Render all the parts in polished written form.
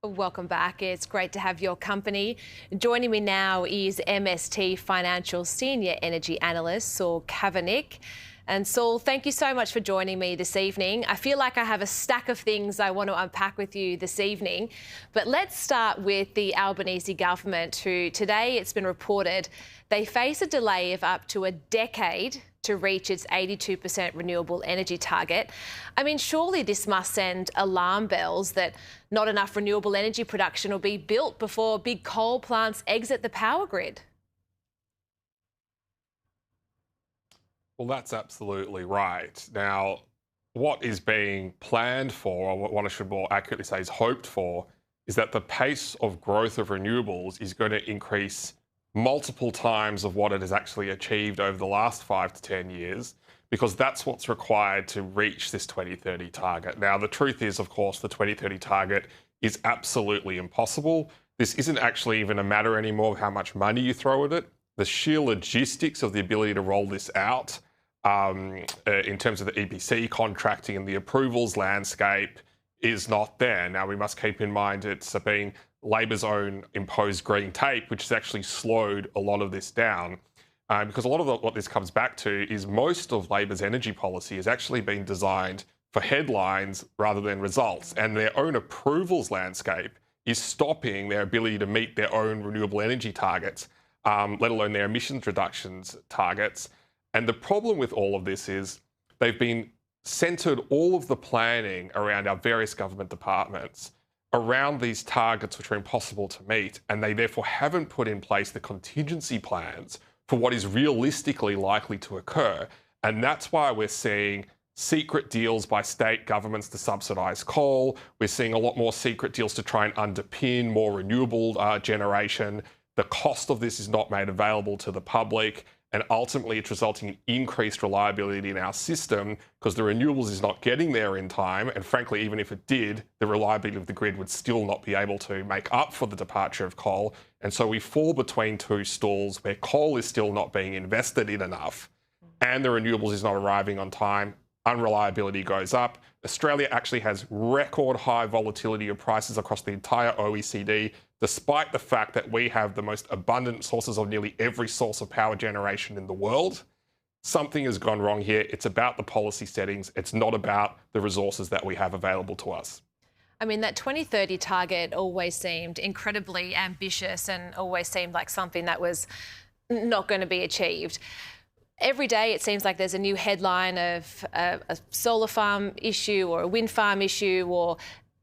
Welcome back. It's great to have your company. Joining me now is MST Financial Senior Energy Analyst, Saul Kavonic. And Saul, thank you so much for joining me this evening. I feel like I have a stack of things I want to unpack with you this evening. But let's start with the Albanese government, who today it's been reported they face a delay of up to a decade to reach its 82% renewable energy target. I mean, surely this must send alarm bells that not enough renewable energy production will be built before big coal plants exit the power grid. Well, that's absolutely right. Now, what is being planned for, or what I should more accurately say is hoped for, is that the pace of growth of renewables is going to increase multiple times of what it has actually achieved over the last 5 to 10 years, because that's what's required to reach this 2030 target. Now, the truth is, of course, the 2030 target is absolutely impossible. This isn't actually even a matter anymore of how much money you throw at it. The sheer logistics of the ability to roll this out in terms of the EPC contracting and the approvals landscape is not there. Now, we must keep in mind it's been Labor's own imposed green tape, which has actually slowed a lot of this down. Because a lot of what this comes back to is most of Labor's energy policy has actually been designed for headlines rather than results. And their own approvals landscape is stopping their ability to meet their own renewable energy targets, let alone their emissions reductions targets. And the problem with all of this is they've been centred all of the planning around our various government departments around these targets which are impossible to meet, and they therefore haven't put in place the contingency plans for what is realistically likely to occur. And that's why we're seeing secret deals by state governments to subsidise coal. We're seeing a lot more secret deals to try and underpin more renewable generation. The cost of this is not made available to the public. And ultimately, it's resulting in increased reliability in our system because the renewables is not getting there in time. And frankly, even if it did, the reliability of the grid would still not be able to make up for the departure of coal. And so we fall between two stools where coal is still not being invested in enough and the renewables is not arriving on time. Unreliability goes up. Australia actually has record high volatility of prices across the entire OECD, despite the fact that we have the most abundant sources of nearly every source of power generation in the world. Something has gone wrong here. It's about the policy settings. It's not about the resources that we have available to us. I mean, that 2030 target always seemed incredibly ambitious and always seemed like something that was not going to be achieved. Every day it seems like there's a new headline of a solar farm issue or a wind farm issue or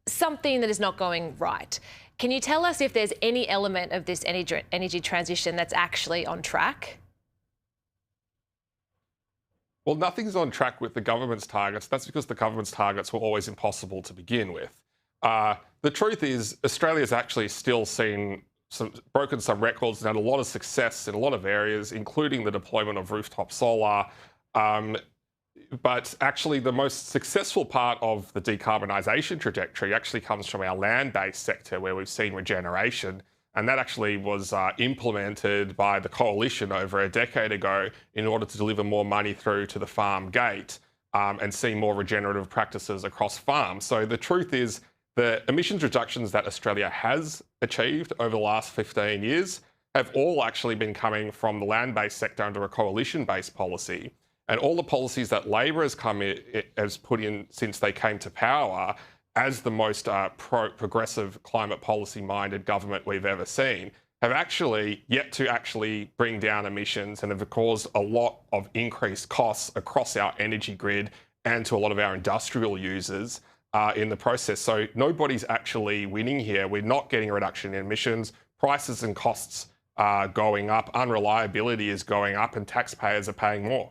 something that is not going right. Can you tell us if there's any element of this energy transition that's actually on track? Well, nothing's on track with the government's targets. That's because the government's targets were always impossible to begin with. The truth is Australia's actually still seen broken some records and had a lot of success in a lot of areas, including the deployment of rooftop solar. But actually the most successful part of the decarbonisation trajectory actually comes from our land-based sector where we've seen regeneration. And that actually was implemented by the coalition over a decade ago in order to deliver more money through to the farm gate and see more regenerative practices across farms. So the truth is the emissions reductions that Australia has achieved over the last 15 years have all actually been coming from the land-based sector under a coalition-based policy. And all the policies that Labor has put in since they came to power as the most progressive climate policy-minded government we've ever seen have actually yet to actually bring down emissions and have caused a lot of increased costs across our energy grid and to a lot of our industrial users in the process. So nobody's actually winning here. We're not getting a reduction in emissions. Prices and costs are going up. Unreliability is going up and taxpayers are paying more.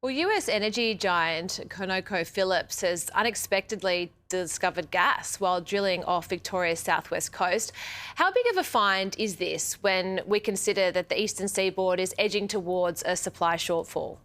Well, US energy giant ConocoPhillips has unexpectedly discovered gas while drilling off Victoria's southwest coast. How big of a find is this when we consider that the eastern seaboard is edging towards a supply shortfall?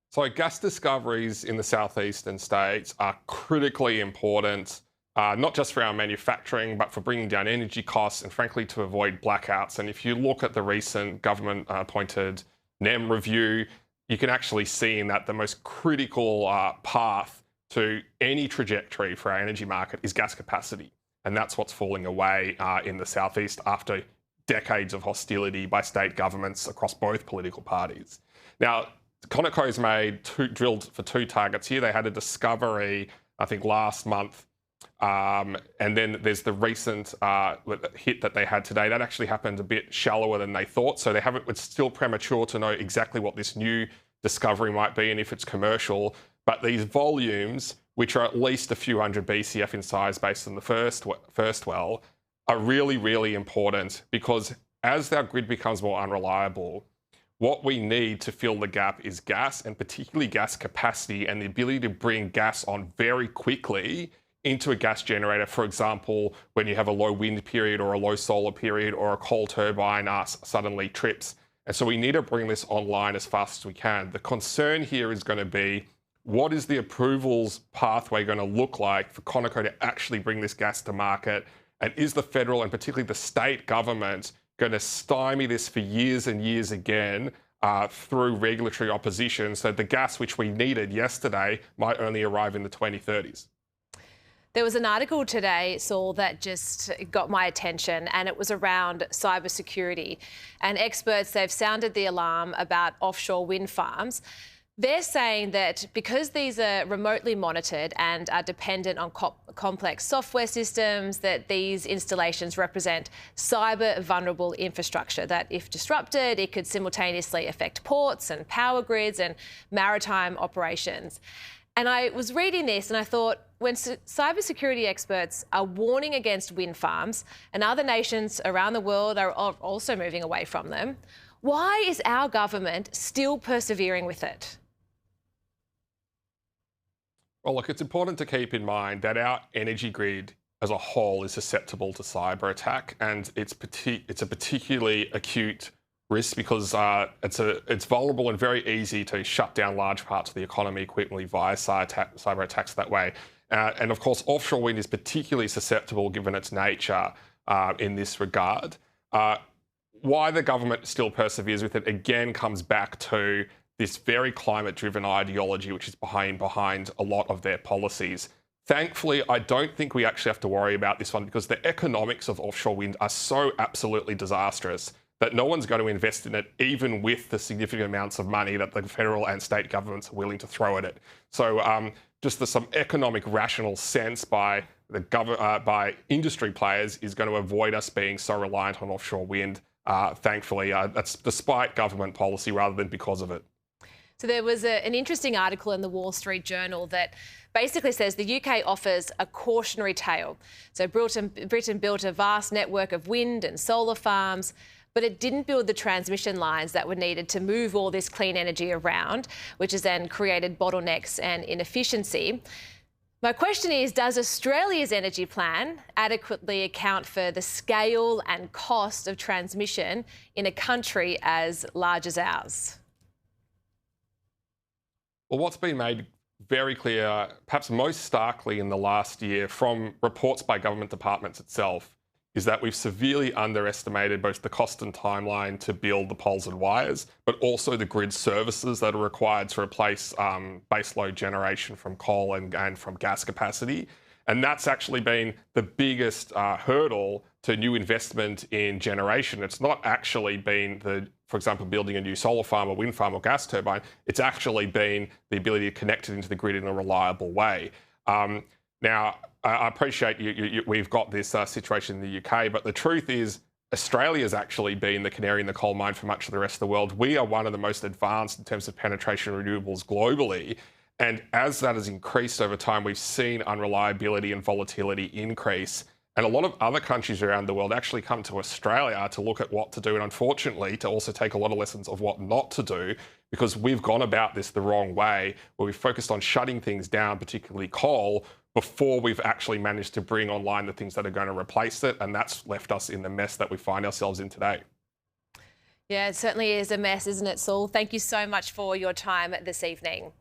So gas discoveries in the southeastern states are critically important, not just for our manufacturing, but for bringing down energy costs and frankly to avoid blackouts. And if you look at the recent government appointed NEM review, you can actually see in that the most critical path to any trajectory for our energy market is gas capacity. And that's what's falling away in the southeast after decades of hostility by state governments across both political parties. Now, Conoco's drilled for 2 targets here. They had a discovery, I think, last month. And then there's the recent hit that they had today. That actually happened a bit shallower than they thought. So it's still premature to know exactly what this new discovery might be and if it's commercial. But these volumes, which are at least a few hundred BCF in size based on the first well, are really, really important, because as our grid becomes more unreliable, what we need to fill the gap is gas, and particularly gas capacity and the ability to bring gas on very quickly into a gas generator. For example, when you have a low wind period or a low solar period or a coal turbine suddenly trips. And so we need to bring this online as fast as we can. The concern here is going to be, what is the approvals pathway going to look like for Conoco to actually bring this gas to market? And is the federal and particularly the state government going to stymie this for years and years again through regulatory opposition, so the gas which we needed yesterday might only arrive in the 2030s? There was an article today, Saul, that just got my attention, and it was around cybersecurity. And experts, they've sounded the alarm about offshore wind farms. They're saying that because these are remotely monitored and are dependent on complex software systems, that these installations represent cyber vulnerable infrastructure, that if disrupted, it could simultaneously affect ports and power grids and maritime operations. And I was reading this and I thought, when cybersecurity experts are warning against wind farms and other nations around the world are also moving away from them, why is our government still persevering with it? Well, look, it's important to keep in mind that our energy grid as a whole is susceptible to cyber attack, and it's a particularly acute risk because it's vulnerable and very easy to shut down large parts of the economy quickly via cyber attacks that way. And of course, offshore wind is particularly susceptible given its nature in this regard. Why the government still perseveres with it, again, comes back to this very climate-driven ideology which is behind a lot of their policies. Thankfully, I don't think we actually have to worry about this one, because the economics of offshore wind are so absolutely disastrous that no one's going to invest in it, even with the significant amounts of money that the federal and state governments are willing to throw at it. So just some economic rational sense by industry players is going to avoid us being so reliant on offshore wind. Thankfully, that's despite government policy rather than because of it. So there was an interesting article in the Wall Street Journal that basically says the UK offers a cautionary tale. So Britain built a vast network of wind and solar farms, but it didn't build the transmission lines that were needed to move all this clean energy around, which has then created bottlenecks and inefficiency. My question is, does Australia's energy plan adequately account for the scale and cost of transmission in a country as large as ours? Well, what's been made very clear, perhaps most starkly in the last year from reports by government departments itself, is that we've severely underestimated both the cost and timeline to build the poles and wires, but also the grid services that are required to replace baseload generation from coal and from gas capacity. And that's actually been the biggest hurdle to new investment in generation. It's not actually been for example, building a new solar farm or wind farm or gas turbine. It's actually been the ability to connect it into the grid in a reliable way. Now, I appreciate we've got this situation in the UK, but the truth is Australia's actually been the canary in the coal mine for much of the rest of the world. We are one of the most advanced in terms of penetration of renewables globally. And as that has increased over time, we've seen unreliability and volatility increase. And a lot of other countries around the world actually come to Australia to look at what to do, and unfortunately to also take a lot of lessons of what not to do, because we've gone about this the wrong way, where we've focused on shutting things down, particularly coal, before we've actually managed to bring online the things that are going to replace it. And that's left us in the mess that we find ourselves in today. Yeah, it certainly is a mess, isn't it, Saul? Thank you so much for your time this evening.